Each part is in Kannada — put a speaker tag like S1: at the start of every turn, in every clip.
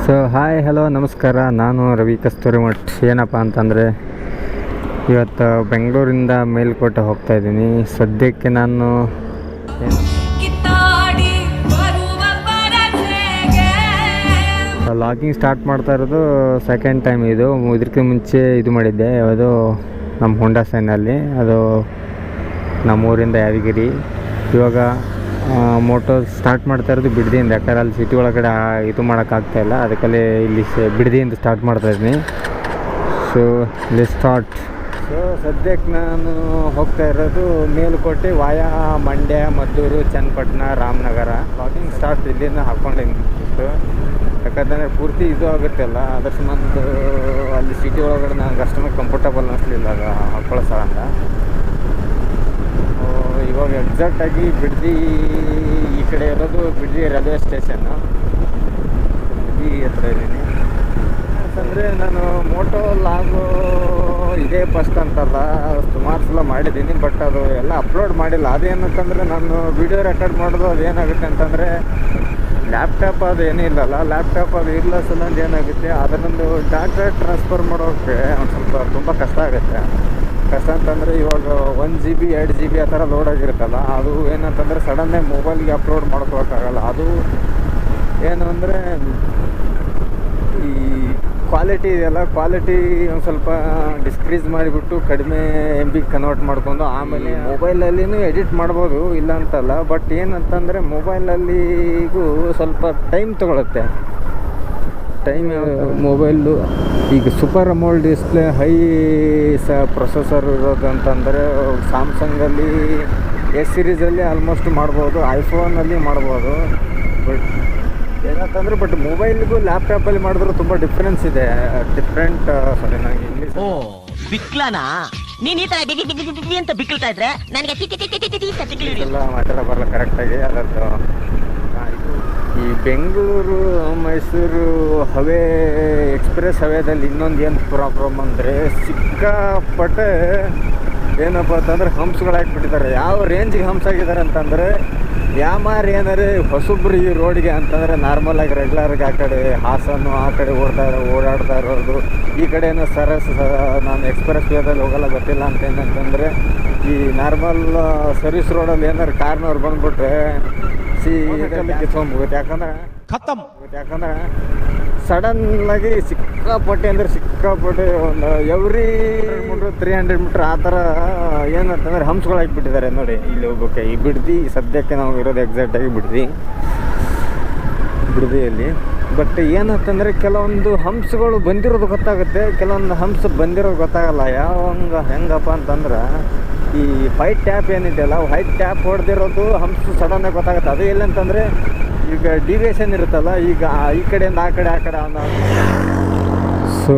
S1: ಸೊ ಹಾಯ್ ಹಲೋ ನಮಸ್ಕಾರ, ನಾನು ರವಿ ಕಸ್ತೂರಿಮಠ್. ಏನಪ್ಪ ಅಂತಂದರೆ ಇವತ್ತು ಬೆಂಗಳೂರಿಂದ ಮೇಲ್ಕೋಟೆ ಹೋಗ್ತಾ ಇದ್ದೀನಿ. ಸದ್ಯಕ್ಕೆ ನಾನು ಲಾಗಿಂಗ್ ಸ್ಟಾರ್ಟ್ ಮಾಡ್ತಾ ಇರೋದು ಸೆಕೆಂಡ್ ಟೈಮ್. ಇದಕ್ಕೆ ಮುಂಚೆ ಇದು ಮಾಡಿದ್ದೆ, ಯಾವುದು ನಮ್ಮ ಹೋಂಡಾ ಸೈನಲ್ಲಿ, ಅದು ನಮ್ಮೂರಿಂದ ಯಾದಗಿರಿ. ಇವಾಗ ಮೋಟೋ ಸ್ಟಾರ್ಟ್ ಮಾಡ್ತಾ ಇರೋದು ಬಿಡದಿಯಿಂದ, ಯಾಕಂದ್ರೆ ಅಲ್ಲಿ ಸಿಟಿ ಒಳಗಡೆ ಇದು ಮಾಡೋಕ್ಕಾಗ್ತಾಯಿಲ್ಲ, ಅದಕ್ಕಲ್ಲಿ ಇಲ್ಲಿ ಬಿಡದಿಯಿಂದ ಸ್ಟಾರ್ಟ್ ಮಾಡ್ತಾಯಿದ್ದೀನಿ. So let's start. ಸೊ ಸದ್ಯಕ್ಕೆ ನಾನು ಹೋಗ್ತಾ ಇರೋದು ಮೇಲುಕೋಟೆ ವಾಯಾ ಮಂಡ್ಯ, ಮದ್ದೂರು, ಚನ್ನಪಟ್ಟಣ, ರಾಮನಗರ. ಲಾಗಿಂಗ್ ಸ್ಟಾರ್ಟ್ ಇಲ್ಲಿಂದ ಹಾಕ್ಕೊಂಡಿದ್ದು, ಯಾಕಂತಂದರೆ ಪೂರ್ತಿ ಇದು ಆಗುತ್ತಲ್ಲ, ಅದ್ರ ಸಂಬಂಧ ಅಲ್ಲಿ ಸಿಟಿ ಒಳಗಡೆ ನನಗೆ ಅಷ್ಟೊಂದು ಕಂಫರ್ಟಬಲ್ ಅನ್ನಿಸ್ಲಿಲ್ಲ ಅದು ಹಾಕ್ಕೊಳ್ಳೋ ಸ್ಥಳದಿಂದ. ಇವಾಗ ಎಕ್ಸಾಕ್ಟಾಗಿ ಬಿಡದಿ ಈ ಕಡೆ ಇರೋದು ಬಿಡದಿ ರೈಲ್ವೆ ಸ್ಟೇಷನ್ನು, ಬಿಡದಿ ಹತ್ರ ಇದ್ದೀನಿ. ಯಾಕಂದರೆ ನಾನು ಮೋಟೋ ಲಾಗು ಇದೇ ಫಸ್ಟ್ ಅಂತಲ್ಲ, ಸುಮಾರು ಸಲ ಮಾಡಿದ್ದೀನಿ, ಬಟ್ ಅದು ಎಲ್ಲ ಅಪ್ಲೋಡ್ ಮಾಡಿಲ್ಲ. ಅದೇನಂತಂದರೆ ನಾನು ವಿಡಿಯೋ ರೆಕಾರ್ಡ್ ಮಾಡೋದು ಅದೇನಾಗುತ್ತೆ ಅಂತಂದರೆ ಲ್ಯಾಪ್ಟಾಪ್ ಅದು ಏನೂ ಇಲ್ಲಲ್ಲ, ಲ್ಯಾಪ್ಟಾಪ್ ಅದು ಇಲ್ಲ ಸಲಂದು ಏನಾಗುತ್ತೆ, ಅದನ್ನೊಂದು ಡಾಟಾ ಟ್ರಾನ್ಸ್ಫರ್ ಮಾಡೋಕ್ಕೆ ಒಂದು ಸ್ವಲ್ಪ ತುಂಬ ಕಷ್ಟ ಆಗುತ್ತೆ. ಕಷ್ಟ ಅಂತಂದರೆ ಇವಾಗ 1 GB 2 GB ಆ ಥರ ಲೋಡ್ ಆಗಿರುತ್ತಲ್ಲ, ಅದು ಏನಂತಂದರೆ ಸಡನ್ನಾಗಿ ಮೊಬೈಲ್ಗೆ ಅಪ್ಲೋಡ್ ಮಾಡ್ಕೊಳಕ್ಕಾಗಲ್ಲ. ಅದು ಏನು ಅಂದರೆ ಈ ಕ್ವಾಲಿಟಿ ಇದೆಯಲ್ಲ, ಕ್ವಾಲಿಟಿ ಒಂದು ಸ್ವಲ್ಪ ಡಿಸ್ಕ್ರೀಸ್ ಮಾಡಿಬಿಟ್ಟು ಕಡಿಮೆ MB ಕನ್ವರ್ಟ್ ಮಾಡ್ಕೊಂಡು ಆಮೇಲೆ ಮೊಬೈಲಲ್ಲಿನೂ ಎಡಿಟ್ ಮಾಡ್ಬೋದು, ಇಲ್ಲ ಅಂತಲ್ಲ. ಬಟ್ ಏನಂತಂದರೆ ಮೊಬೈಲಲ್ಲಿಗೂ ಸ್ವಲ್ಪ ಟೈಮ್ ತೊಗೊಳುತ್ತೆ. ಮೊಬೈಲು ಈಗ ಸೂಪರ್ ಅಮೋಲ್ಡ್ ಡಿಸ್ಪ್ಲೇ, ಹೈ ಪ್ರೊಸೆಸರ್ ಇರೋದು ಅಂತಂದರೆ ಸ್ಯಾಮ್ಸಂಗಲ್ಲಿ S ಸೀರೀಸಲ್ಲಿ ಆಲ್ಮೋಸ್ಟ್ ಮಾಡ್ಬೋದು, ಐಫೋನಲ್ಲಿ ಮಾಡ್ಬೋದು. ಬಟ್ ಏನಂತಂದರೆ ಮೊಬೈಲ್ಗೂ ಲ್ಯಾಪ್ಟಾಪಲ್ಲಿ ಮಾಡಿದ್ರು ತುಂಬ ಡಿಫ್ರೆನ್ಸ್ ಇದೆ. ಡಿಫ್ರೆಂಟ್ ಸಾರಿ ನನಗೆ ಇಂಗ್ಲೀಷ್
S2: ಬಿಕ್ಲನಾ ನೀನು ಈ ಥರ ಅಂತ ಬಿಕ್ಲ್ತಾ ಇದ್ರೆ ನನಗೆ
S1: ಎಲ್ಲ ಮಾತಾಡ ಬರಲ್ಲ ಕರೆಕ್ಟಾಗಿ. ಅದರದ್ದು ಈ ಬೆಂಗಳೂರು ಮೈಸೂರು ಹವೇ ಎಕ್ಸ್ಪ್ರೆಸ್ ಹವೇದಲ್ಲಿ ಇನ್ನೊಂದು ಏನು ಪ್ರಾಬ್ಲಮ್ ಅಂದರೆ ಸಿಕ್ಕಾಪಟ್ಟೆ ಏನಪ್ಪ ಅಂತಂದರೆ ಹಂಪ್ಸ್ಗಳು ಹಾಕ್ಬಿಟ್ಟಿದ್ದಾರೆ. ಯಾವ ರೇಂಜಿಗೆ ಹಂಪ್ಸ್ ಆಗಿದ್ದಾರೆ ಅಂತಂದರೆ ಯಾಮಾರು ಏನಾರು ಹೊಸಬ್ರು ಈ ರೋಡ್ಗೆ ಅಂತಂದರೆ ನಾರ್ಮಲಾಗಿ ರೆಗ್ಯುಲರ್ಗೆ ಆ ಕಡೆ ಹಾಸನ್ನು ಆ ಕಡೆ ಓಡಾಡ್ತಾ ಇರೋದು, ಈ ಕಡೆ ಏನೋ ನಾನು ಎಕ್ಸ್ಪ್ರೆಸ್ ವೇದಲ್ಲಿ ಹೋಗಲ್ಲ ಗೊತ್ತಿಲ್ಲ ಅಂತ ಏನಂತಂದರೆ ಈ ನಾರ್ಮಲ್ ಸರ್ವಿಸ್ ರೋಡಲ್ಲಿ ಏನಾರು ಕಾರ್ನವ್ರು ಬಂದುಬಿಟ್ರೆ ಕಿತ್ಕೊಂಡ್ಬಿಡುತ್ತೆ. ಯಾಕಂದ್ರೆ ಸಡನ್ನಾಗಿ ಸಿಕ್ಕಾಪಟ್ಟೆ ಅಂದರೆ ಸಿಕ್ಕಾಪಟ್ಟೆ ಒಂದು ಎವ್ರಿ 300 ಮೀಟ್ರ್ ಆ ಥರ ಏನಂತಂದರೆ ಹಂಪ್ಸ್ಗಳು ಹಾಕಿಬಿಟ್ಟಿದ್ದಾರೆ ನೋಡಿ. ಇಲ್ಲಿ ಹೋಗ್ಬೇಕು ಈ ಬಿಡದಿ, ಸದ್ಯಕ್ಕೆ ನಾವು ಇರೋದು ಎಕ್ಸಾಕ್ಟಾಗಿ ಬಿಡದಿಯಲ್ಲಿ. ಬಟ್ ಏನಂತಂದರೆ ಕೆಲವೊಂದು ಹಂಪ್ಸ್ಗಳು ಬಂದಿರೋದು ಗೊತ್ತಾಗುತ್ತೆ, ಕೆಲವೊಂದು ಹಂಪ್ಸ್ ಬಂದಿರೋದು ಗೊತ್ತಾಗಲ್ಲ. ಹೆಂಗಪ್ಪ ಅಂತಂದ್ರೆ ಈ ವೈಟ್ ಟ್ಯಾಪ್ ಏನಿದೆಯಲ್ಲ, ವೈಟ್ ಟ್ಯಾಪ್ ಹೊಡೆದಿರೋದು ಹಂಪ್ಸ್ ಸಡನ್ನಾಗಿ ಗೊತ್ತಾಗುತ್ತೆ. ಅದು ಎಲ್ಲಂತಂದರೆ ಈಗ ಡಿವಿಯೇಷನ್ ಇರುತ್ತಲ್ಲ, ಈಗ ಈ ಕಡೆಯಿಂದ ಆ ಕಡೆ ಅನ್ನೋ. ಸೊ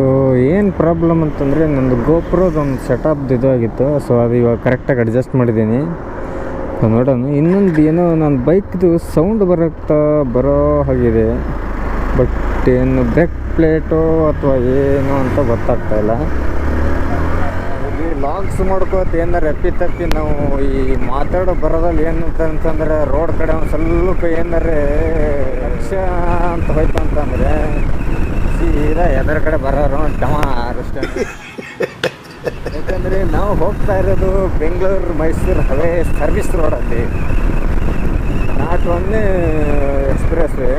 S1: ಏನು ಪ್ರಾಬ್ಲಮ್ ಅಂತಂದರೆ ನಂದು ಗೋಪ್ರೋದೊಂದು ಸೆಟಪ್ದು ಇದಾಗಿತ್ತು. ಸೊ ಅದು ಇವಾಗ ಕರೆಕ್ಟಾಗಿ ಅಡ್ಜಸ್ಟ್ ಮಾಡಿದ್ದೀನಿ. ನೋಡೋಣ. ಇನ್ನೊಂದು ಏನೋ ನನ್ನ ಬೈಕ್ದು ಸೌಂಡ್ ಬರೋ ಹಾಗಿದೆ, ಬಟ್ ಏನು ಬ್ರೇಕ್ ಪ್ಲೇಟೋ ಅಥವಾ ಏನು ಅಂತ ಗೊತ್ತಾಗ್ತಾಯಿಲ್ಲ. ಲಾಗ್ಸ್ ಮಾಡ್ಕೋತ ಏನಾರು ತಪ್ಪಿ ನಾವು ಈ ಮಾತಾಡೋ ಬರೋದಲ್ಲಿ ಏನು ಅಂತಂದರೆ ರೋಡ್ ಕಡೆ ಒಂದು ಸ್ವಲ್ಪ ಏನಾರೇ ಲಕ್ಷ ಅಂತ ಹೋಯ್ತು ಅಂತಂದರೆ ಸೀದಾ ಎದರ ಕಡೆ ಬರೋರು ಅಷ್ಟೇ. ಯಾಕಂದರೆ ನಾವು ಹೋಗ್ತಾ ಇರೋದು ಬೆಂಗಳೂರು ಮೈಸೂರು ಹವೇ ಸರ್ವಿಸ್ ರೋಡಲ್ಲಿ, ನಾಟ್ ಒನ್ನೇ ಎಕ್ಸ್ಪ್ರೆಸ್ ವೇ.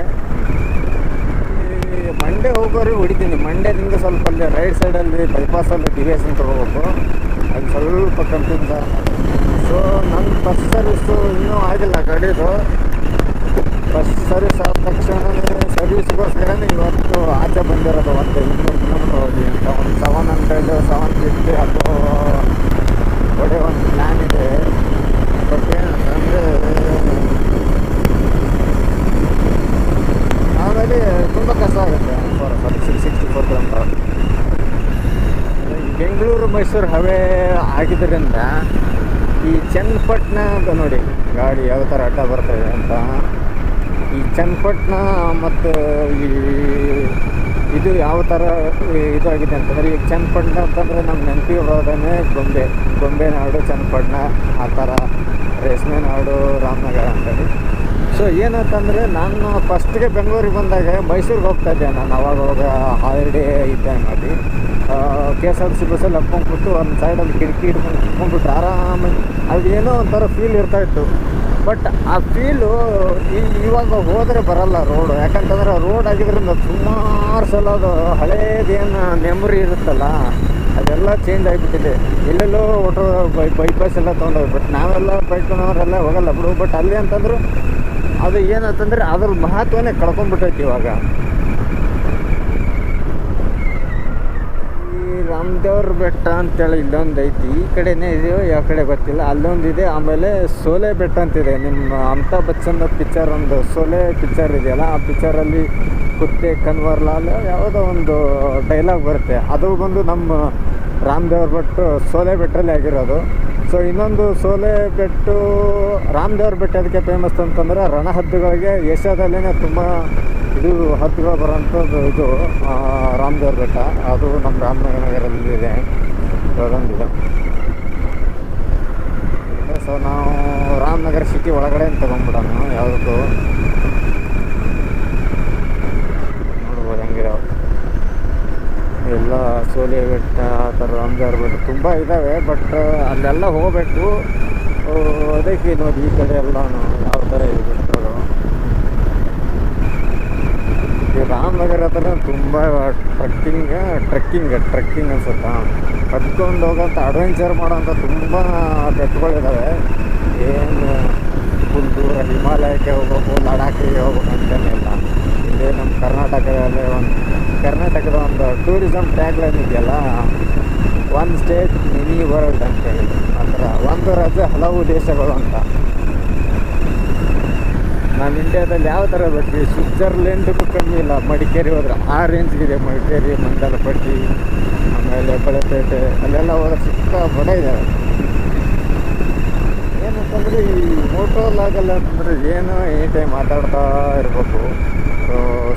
S1: ಮಂಡ್ಯ ಹೋಗೋರು ಹೊಡಿತೀನಿ, ಮಂಡ್ಯದಿಂದ ಸ್ವಲ್ಪ ಅಲ್ಲಿ ರೈಟ್ ಸೈಡಲ್ಲಿ ಬೈಪಾಸಲ್ಲಿ ಡಿವಿಯೇಷನ್ ತೊಗೋಬೇಕು, ಅದು ಸ್ವಲ್ಪ ಕಂಪ್ನಿಂದ. ಸೊ ನನ್ನ ಬಸ್ ಸರ್ವಿಸು ಇನ್ನೂ ಆಗಿಲ್ಲ ಗಾಡಿದು. ಬಸ್ ಸರ್ವಿಸ್ ಆದ ತಕ್ಷಣವೇ ಸರ್ವಿಸ್ಗೋಸ್ಕರನೇ ಇವತ್ತು ಆಚೆ ಬಂದಿರೋದು. ಒಂದು 200 ಕಿಲೋಮೀಟ್ರ್ ಹೋಗಿ ಅಂತ ಒಂದು 700 750 ಅದು ಒಳ್ಳೆ ಒಂದು ಪ್ಲ್ಯಾನ್ ಇದೆ. ಬಟ್ ಏನಂತಂದರೆ ಆಮೇಲೆ ತುಂಬ ಕಷ್ಟ ಆಗುತ್ತೆ. 64 ಕಿಲೋಮೀಟರ್ ಬೆಂಗಳೂರು ಮೈಸೂರು ಹವೇ ಆಗಿದ್ದರಿಂದ ಈ ಚನ್ನಪಟ್ಟಣ ಅಂತ ನೋಡಿ ಗಾಡಿ ಯಾವ ಥರ ಅಡ್ಡ ಬರ್ತದೆ ಅಂತ. ಈ ಚನ್ನಪಟ್ಟಣ ಮತ್ತು ಈ ಇದು ಯಾವ ಥರ ಇದಾಗಿದೆ ಅಂತಂದರೆ, ಈಗ ಚನ್ನಪಟ್ಟಣ ಅಂತಂದರೆ ನಮ್ಮ ನೆನಪಿಗೆ ಬರೋದೇ ಗೊಂಬೆ ನಾಡು ಚನ್ನಪಟ್ಟಣ, ಆ ಥರ ರೇಷ್ಮೆ ನಾಡು ರಾಮನಗರ ಅಂತೇಳಿ. ಸೊ ಏನಂತಂದರೆ ನಾನು ಫಸ್ಟ್ಗೆ ಬೆಂಗಳೂರಿಗೆ ಬಂದಾಗ ಮೈಸೂರಿಗೆ ಹೋಗ್ತಾಯಿದ್ದೆ ನಾನು ಅವಾಗ ಹಾಲಿಡೇ ಇದ್ದೆ ಮಾಡಿ K S R T C ಬಸ್ಸಲ್ಲಿ ಹತ್ಕೊಂಡು ಕೂತು ಒಂದು ಸೈಡಲ್ಲಿ ಕಿಟಕಿ ಹಿಡ್ಕೊಂಡು ಕುತ್ಕೊಂಡ್ಬಿಟ್ರೆ ಆರಾಮಾಗಿ ಅದು ಏನೋ ಒಂಥರ ಫೀಲ್ ಇರ್ತಾಯಿತ್ತು. ಬಟ್ ಆ ಫೀಲು ಇವಾಗ ಹೋದರೆ ಬರಲ್ಲ ರೋಡು, ಯಾಕಂತಂದ್ರೆ ರೋಡ್ ಆಗಿದ್ರಿಂದ ಸುಮಾರು ಸಲ ಅದು ಹಳೇದೇನು ಮೆಮೊರಿ ಇರುತ್ತಲ್ಲ ಅದೆಲ್ಲ ಚೇಂಜ್ ಆಗಿಬಿಟ್ಟಿದೆ. ಎಲ್ಲೆಲ್ಲೋ ಒಟ್ಟು ಬೈಪಾಸ್ ಎಲ್ಲ ತೊಗೊಂಡೋಗಿ, ಬಟ್ ನಾವೆಲ್ಲ ಬೈಕ್ನವರೆಲ್ಲ ಹೋಗಲ್ಲ ಬಿಡು. ಬಟ್ ಅಲ್ಲಿ ಅಂತಂದ್ರೆ ಅದು ಏನಂತಂದರೆ ಅದ್ರ ಮಹತ್ವನೇ ಕಳ್ಕೊಂಡ್ಬಿಟ್ಟೈತಿ ಇವಾಗ. ಈ ರಾಮದೇವ್ರ ಬೆಟ್ಟ ಅಂತೇಳಿ ಇಲ್ಲೊಂದು ಐತಿ, ಈ ಕಡೆನೇ ಇದೆಯೋ ಯಾವ ಕಡೆ ಗೊತ್ತಿಲ್ಲ, ಅಲ್ಲೊಂದಿದೆ. ಆಮೇಲೆ ಸೋಲೆ ಬೆಟ್ಟ ಅಂತಿದೆ. ನಿಮ್ಮ ಅಮಿತಾಬ್ ಬಚ್ಚನ್ ಪಿಕ್ಚರ್ ಒಂದು ಸೋಲೆ ಪಿಕ್ಚರ್ ಇದೆಯಲ್ಲ, ಆ ಪಿಕ್ಚರಲ್ಲಿ ಕುತ್ತೆ ಕನ್ವರ್ಲಾಲ್ ಯಾವುದೋ ಒಂದು ಡೈಲಾಗ್ ಬರುತ್ತೆ, ಅದು ಬಂದು ನಮ್ಮ ರಾಮದೇವ್ರ ಬೆಟ್ಟ ಸೋಲೆ ಬೆಟ್ಟಲ್ಲಿ ಆಗಿರೋದು. ಸೊ ಇನ್ನೊಂದು ಸೋಲೆ ಬೆಟ್ಟು ರಾಮದೇವ್ರ ಬೆಟ್ಟ ಅದಕ್ಕೆ ಫೇಮಸ್ ಅಂತಂದರೆ ರಣಹದ್ದುಗಳಿಗೆ ಏಷ್ಯಾದಲ್ಲೇ ತುಂಬ ಇದು ಹದ್ದುಗಳು ಬರೋಂಥದ್ದು ಇದು ರಾಮದೇವ್ರ ಬೆಟ್ಟ. ಅದು ನಮ್ಮ ರಾಮನಗರದಲ್ಲಿದೆ, ಅದೊಂದಿದೆ. ಸೊ ನಾವು ರಾಮನಗರ ಸಿಟಿ ಒಳಗಡೆ ತಗೊಂಡ್ಬಿಡೋಣ ಯಾವುದಕ್ಕೂ. ನೋಡ್ಬೋದು ಹೆಂಗಿರೋ ಎಲ್ಲ ಸೋಲೆ ಬೆಟ್ಟ ಆ ಥರ ರಾಮದೇವ್ರ ಬೆಟ್ಟ ತುಂಬ ಇದ್ದಾವೆ. ಬಟ್ ಅಲ್ಲೆಲ್ಲ ಹೋಗಬೇಕು. ಅದಕ್ಕೆ ನೋಡಿ ಈ ಕಡೆ ಎಲ್ಲ ಯಾವ ಥರ ಇದೆ ಬೆಟ್ಟಗಳು. ಈ ರಾಮನಗರ ಹತ್ರ ತುಂಬ ಟ್ರೆಕ್ಕಿಂಗ್ ಅನ್ಸುತ್ತಾ, ಹತ್ಕೊಂಡು ಹೋಗೋಂಥ ಅಡ್ವೆಂಚರ್ ಮಾಡೋಂಥ ತುಂಬ ಬೆಟ್ಟಗಳಿದ್ದಾವೆ. ಏನು ಫುಲ್ ದೂರ ಹಿಮಾಲಯಕ್ಕೆ ಹೋಗ್ಬೇಕು, ಲಡಾಖಿಗೆ ಹೋಗ್ಬೇಕು ಅಂತೇನಿಲ್ಲ. ಇಲ್ಲೇ ನಮ್ಮ ಕರ್ನಾಟಕದ ಒಂದು ಟೂರಿಸಮ್ ಟ್ಯಾಗ್ಲೈನ್ ಇದೆಯಲ್ಲ, ಒನ್ ಸ್ಟೇಟ್ ಮಿನಿ ವರ್ಲ್ಡ್ ಅಂತೇಳಿ, ಆ ಥರ ಒಂದು ರಾಜ್ಯ ಹಲವು ದೇಶಗಳು ಅಂತ. ನಾನು ಇಂಡಿಯಾದಲ್ಲಿ ಯಾವ ಥರ ಬರ್ತೀವಿ, ಸ್ವಿಟ್ಜರ್ಲೆಂಡ್ಗೂ ಕಮ್ಮಿ ಇಲ್ಲ. ಮಡಿಕೇರಿ ಹೋದ್ರೆ ಆ ರೇಂಜ್ಗಿದೆ. ಮಡಿಕೇರಿ, ಮಂಗಲಪಟ್ಟಿ, ಆಮೇಲೆ ಬಳೆಪೇಟೆ ಅಲ್ಲೆಲ್ಲ ಹೋದ್ರೆ ಸಿಕ್ಕ ಬಡ ಇದ್ದಾವೆ. ಏನಂತಂದರೆ ಈ ಫೋಟೋ ಲಾಗಲ್ಲ ಅಂತಂದರೆ ಏನೋ ಎನಿ ಟೈಮ್ ಮಾತಾಡ್ತಾ ಇರಬೇಕು.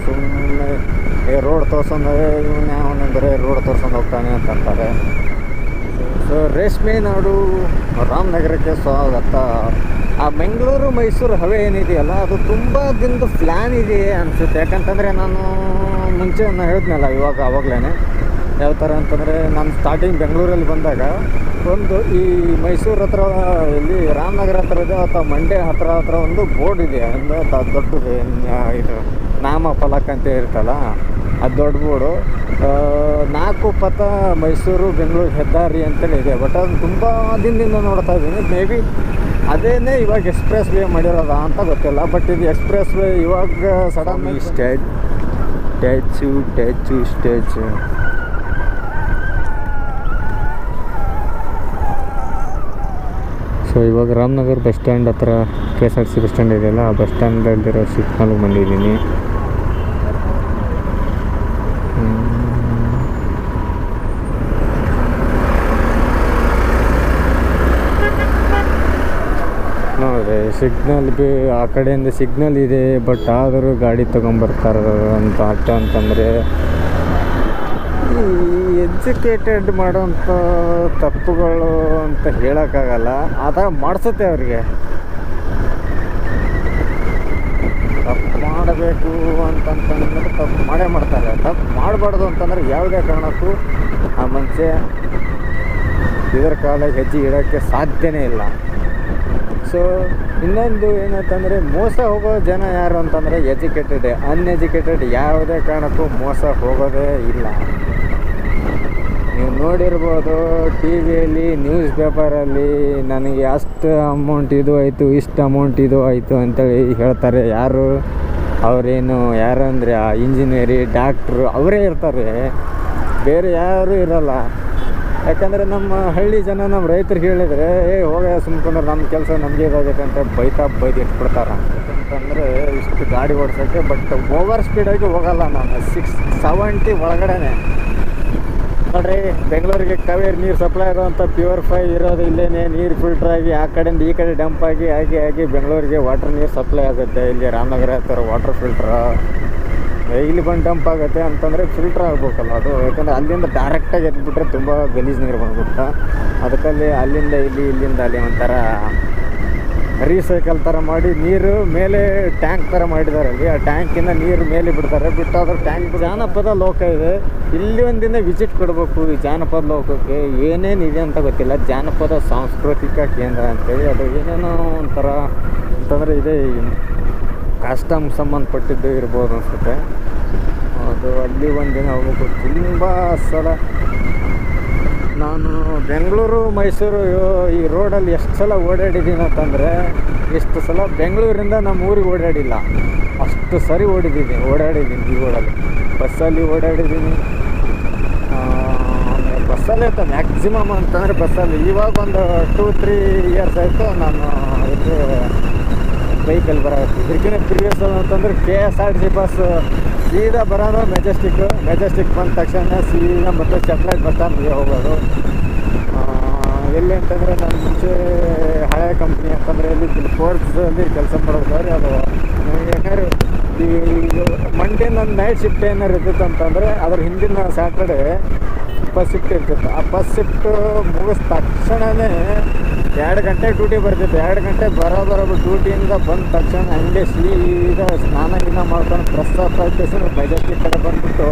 S1: ಸುಮ್ಮನೆ ರೋಡ್ ತೋರ್ಸಂದ್ರೆ ಇವನು ಯಾವನ ಬರೀ ರೋಡ್ ತೋರ್ಸ್ಕೊಂಡು ಹೋಗ್ತಾನೆ ಅಂತಂತಾರೆ. ಸೊ ರೇಷ್ಮೆ ನಾಡು ರಾಮನಗರಕ್ಕೆ ಸ್ವಾಗತ. ಆ ಬೆಂಗಳೂರು ಮೈಸೂರು ಹವೆ ಏನಿದೆಯಲ್ಲ ಅದು ತುಂಬ ದಿನದ ಪ್ಲ್ಯಾನ್ ಇದೆ ಅನಿಸುತ್ತೆ. ಯಾಕಂತಂದರೆ ನಾನು ಮುಂಚೆ ನಾನು ಹೇಳಿದ್ನಲ್ಲ ಆವಾಗಲೇ ಯಾವ ಥರ ಅಂತಂದರೆ, ನಾನು ಸ್ಟಾರ್ಟಿಂಗ್ ಬೆಂಗಳೂರಲ್ಲಿ ಬಂದಾಗ ಒಂದು ಈ ಮೈಸೂರು ಹತ್ರ ಇಲ್ಲಿ ರಾಮನಗರ ಹತ್ರ ಇದೆ ಅಥವಾ ಮಂಡ್ಯ ಹತ್ರ ಒಂದು ಬೋರ್ಡ್ ಇದೆ, ಅಂದರೆ ದೊಡ್ಡದು ಇದು ನಾಮ ಫಲಕ ಅಂತ ಇರುತ್ತಲ್ಲ, ಅದು ದೊಡ್ಡ ಬೋರ್ಡು 4 ಪಥ ಮೈಸೂರು ಬೆಂಗಳೂರು ಹೆದ್ದಾರಿ ಅಂತೇಳಿ ಇದೆ. ಬಟ್ ಅದು ತುಂಬ ದಿನದಿಂದ ನೋಡ್ತಾ ಇದ್ದೀನಿ. ಮೇ ಬಿ ಅದೇನೇ ಇವಾಗ ಎಕ್ಸ್ಪ್ರೆಸ್ ವೇ ಮಾಡಿರೋದ ಅಂತ ಗೊತ್ತಿಲ್ಲ. ಬಟ್ ಇದು ಎಕ್ಸ್ಪ್ರೆಸ್ ವೇ ಇವಾಗ ಸಡನ್ ಸ್ಟ್ಯಾಚು ಸೊ ಇವಾಗ ರಾಮನಗರ ಬಸ್ ಸ್ಟ್ಯಾಂಡ್ ಹತ್ರ K S R T C bus stand ಇದೆಯಲ್ಲ, ಆ ಬಸ್ ಸ್ಟ್ಯಾಂಡಲ್ಲಿರೋ ಸಿಗ್ನಲ್ಗೆ ಬಂದಿದ್ದೀನಿ. ನೋಡಿದೆ ಸಿಗ್ನಲ್ ಆ ಕಡೆಯಿಂದ ಸಿಗ್ನಲ್ ಇದೆ, ಬಟ್ ಆದರೂ ಗಾಡಿ ತೊಗೊಂಬರ್ತಾರೆ ಅಂತ ಅರ್ಥ. ಅಂತಂದರೆ ಈ ಎಜುಕೇಟೆಡ್ ಮಾಡೋಂಥ ತಪ್ಪುಗಳು ಅಂತ ಹೇಳೋಕ್ಕಾಗಲ್ಲ, ಆ ಥರ ಮಾಡಿಸುತ್ತೆ ಅವ್ರಿಗೆ. ತಪ್ಪು ಮಾಡಬೇಕು ಅಂತಂತಂದ್ರೆ ತಪ್ಪು ಮಾಡೇ ಮಾಡ್ತಾರೆ. ತಪ್ಪು ಮಾಡಬಾರ್ದು ಅಂತಂದರೆ ಯಾವುದೇ ಕಾರಣಕ್ಕೂ ಆ ಮನುಷ್ಯ ಇದರ ಕಾಲಾಗಿ ಹೆಜ್ಜೆ ಇಡೋಕ್ಕೆ ಸಾಧ್ಯನೇ ಇಲ್ಲ. ಸೊ ಇನ್ನೊಂದು ಏನಂತಂದರೆ, ಮೋಸ ಹೋಗೋ ಜನ ಯಾರು ಅಂತಂದರೆ ಎಜುಕೇಟೆಡ್. ಅನ್ಎಜುಕೇಟೆಡ್ ಯಾವುದೇ ಕಾರಣಕ್ಕೂ ಮೋಸ ಹೋಗೋದೇ ಇಲ್ಲ. ನೀವು ನೋಡಿರ್ಬೋದು ಟಿ ವಿಯಲ್ಲಿ, ನ್ಯೂಸ್ ಪೇಪರಲ್ಲಿ ನನಗೆ ಅಷ್ಟು ಅಮೌಂಟ್ ಇದು ಆಯಿತು, ಇಷ್ಟು ಅಮೌಂಟ್ ಇದು ಆಯಿತು ಅಂತೇಳಿ ಹೇಳ್ತಾರೆ. ಯಾರು ಅವರೇನು ಯಾರು ಅಂದರೆ ಆ ಇಂಜಿನಿಯರಿ, ಡಾಕ್ಟ್ರು ಅವರೇ ಇರ್ತಾರೆ, ಬೇರೆ ಯಾರೂ ಇರೋಲ್ಲ. ಯಾಕಂದರೆ ನಮ್ಮ ಹಳ್ಳಿ ಜನ, ನಮ್ಮ ರೈತರಿಗೆ ಹೇಳಿದರೆ ಹೋಗ ಸುಮ್ಕೊಂಡ್ರೆ ನಮ್ಮ ಕೆಲಸ ನಮಗೆ ಇದಾಗೈತೆ ಅಂತ ಬೈದು ಇಟ್ಬಿಡ್ತಾರೆ. ಯಾಕಂತಂದರೆ ಇಷ್ಟು ಗಾಡಿ ಓಡಿಸೋಕ್ಕೆ. ಬಟ್ ಓವರ್ ಸ್ಪೀಡಾಗಿ ಹೋಗಲ್ಲ ನಾನು, 670 ಒಳಗಡೆ. ನೋಡ್ರಿ, ಬೆಂಗಳೂರಿಗೆ ಕಾವೇರಿ ನೀರು ಸಪ್ಲೈ ಇರೋವಂಥ ಪ್ಯೂರಿಫೈ ಇರೋದು ಇಲ್ಲೇ ನೀರು ಫಿಲ್ಟ್ರಾಗಿ ಆ ಕಡೆಯಿಂದ ಈ ಕಡೆ ಡಂಪ್ ಆಗಿ ಬೆಂಗಳೂರಿಗೆ ವಾಟರ್ ನೀರು ಸಪ್ಲೈ ಆಗುತ್ತೆ. ಇಲ್ಲಿ ರಾಮನಗರ ಹತ್ತಿರ ವಾಟರ್ ಫಿಲ್ಟ್ರ ಇಲ್ಲಿ ಬಂದು ಡಂಪ್ ಆಗುತ್ತೆ ಅಂತಂದರೆ ಫಿಲ್ಟ್ರ್ ಆಗ್ಬೇಕಲ್ಲ ಅದು. ಯಾಕಂದರೆ ಅಲ್ಲಿಂದ ಡೈರೆಕ್ಟಾಗಿ ಎದ್ಬಿಟ್ರೆ ತುಂಬ ಗಲೀಜು ನೀರು ಬಂದ್ಬಿಟ್ಟು, ಅದಕ್ಕಲ್ಲಿ ಅಲ್ಲಿಂದ ಇಲ್ಲಿ, ಇಲ್ಲಿಂದ ಅಲ್ಲಿ ಒಂಥರ ರೀಸೈಕಲ್ ಥರ ಮಾಡಿ ನೀರು ಮೇಲೆ ಟ್ಯಾಂಕ್ ಥರ ಮಾಡಿದ್ದಾರೆ ಅಲ್ಲಿ. ಆ ಟ್ಯಾಂಕಿಂದ ನೀರು ಮೇಲೆ ಬಿಡ್ತಾರೆ. ಬಿಟ್ಟಾದ್ರೆ ಟ್ಯಾಂಕ್ ಜಾನಪದ ಲೋಕ ಇದೆ. ಇಲ್ಲಿ ಒಂದಿನ ವಿಸಿಟ್ ಕೊಡಬೇಕು ಈ ಜಾನಪದ ಲೋಕಕ್ಕೆ. ಏನೇನಿದೆ ಅಂತ ಗೊತ್ತಿಲ್ಲ. ಜಾನಪದ ಸಾಂಸ್ಕೃತಿಕ ಕೇಂದ್ರ ಅಂತೇಳಿ ಅದು ಏನೇನೋ ಒಂಥರ ಅಂತಂದರೆ ಇದೆ, ಕಸ್ಟಮ್ ಸಂಬಂಧಪಟ್ಟಿದ್ದು ಇರ್ಬೋದು ಅನಿಸುತ್ತೆ. ಅದು ಅಲ್ಲಿ ಒಂದಿನ ಹೋಗ್ಬೇಕು. ತುಂಬ ಸಲ ನಾನು ಬೆಂಗಳೂರು ಮೈಸೂರು ಈ ರೋಡಲ್ಲಿ ಎಷ್ಟು ಸಲ ಓಡಾಡಿದ್ದೀನಿ ಅಂತಂದರೆ, ಎಷ್ಟು ಸಲ ಬೆಂಗಳೂರಿಂದ ನಮ್ಮ ಊರಿಗೆ ಓಡಾಡಿಲ್ಲ, ಅಷ್ಟು ಸರಿ ಓಡಾಡಿದ್ದೀನಿ ಈ ರೋಡಲ್ಲಿ. ಬಸ್ಸಲ್ಲಿ ಓಡಾಡಿದ್ದೀನಿ. ಬಸ್ಸಲ್ಲೇ ಇತ್ತು ಮ್ಯಾಕ್ಸಿಮಮ್ ಅಂತಂದರೆ ಬಸ್ಸಲ್ಲಿ. ಇವಾಗ ಒಂದು 2-3 ಇಯರ್ಸ್ ಆಯಿತು ನಾನು ಇದು ಬೈಕಲ್ಲಿ ಬರೋದು. ಇದಕ್ಕಿಂತ ಪ್ರೀವಿಯಸ್ ಅಂತಂದರೆ KSRTC ಬಸ್ ಸೀದಾ ಬರೋದು ಮೆಜೆಸ್ಟಿಕ್ ಬಂದ ತಕ್ಷಣ ಸೀದಾ ಮತ್ತು ಸೆಟ್ಲೈಟ್ ಬಸ್ ಸ್ಟ್ಯಾಂಡ್ಗೆ ಹೋಗೋದು. ಎಲ್ಲಿ ಅಂತಂದರೆ ನಾನು ಮುಂಚೆ ಹಳೆಯ ಕಂಪ್ನಿ ಅಂತಂದರೆ ಇಲ್ಲಿ ಫೋರ್ಸ್ಲ್ಲಿ ಕೆಲಸ ಮಾಡೋದಾದ್ರೆ ಅದು ಏನಾದ್ರು ಈ ಮಂಡೇ ನನ್ನ ನೈಟ್ ಶಿಫ್ಟ್ ಏನಾರು ಇರ್ತಿತ್ತು ಅಂತಂದರೆ ಅದ್ರ ಹಿಂದಿನ ಸ್ಯಾಟರ್ಡೇ ಬಸ್ ಶಿಫ್ಟ್ ಇರ್ತಿತ್ತು. ಆ ಬಸ್ ಶಿಫ್ಟ್ ಮುಗಿದ ತಕ್ಷಣವೇ 2 ಗಂಟೆಗೆ ಡ್ಯೂಟಿ ಬರ್ತಿತ್ತು. 2 ಗಂಟೆ ಬರೋಬರೋಬ್ಬರು ಡ್ಯೂಟಿಯಿಂದ ಬಂದ ತಕ್ಷಣ ಹಂಗೆ ಸೀದಾ ಸ್ನಾನ ಮಾಡ್ಕೊಂಡು ಫ್ರೆಶ್ ಅಪ್ ಆಗಿ ಮೆಜೆಸ್ಟಿಕ್ ಕಡೆ ಬಂದುಬಿಟ್ಟು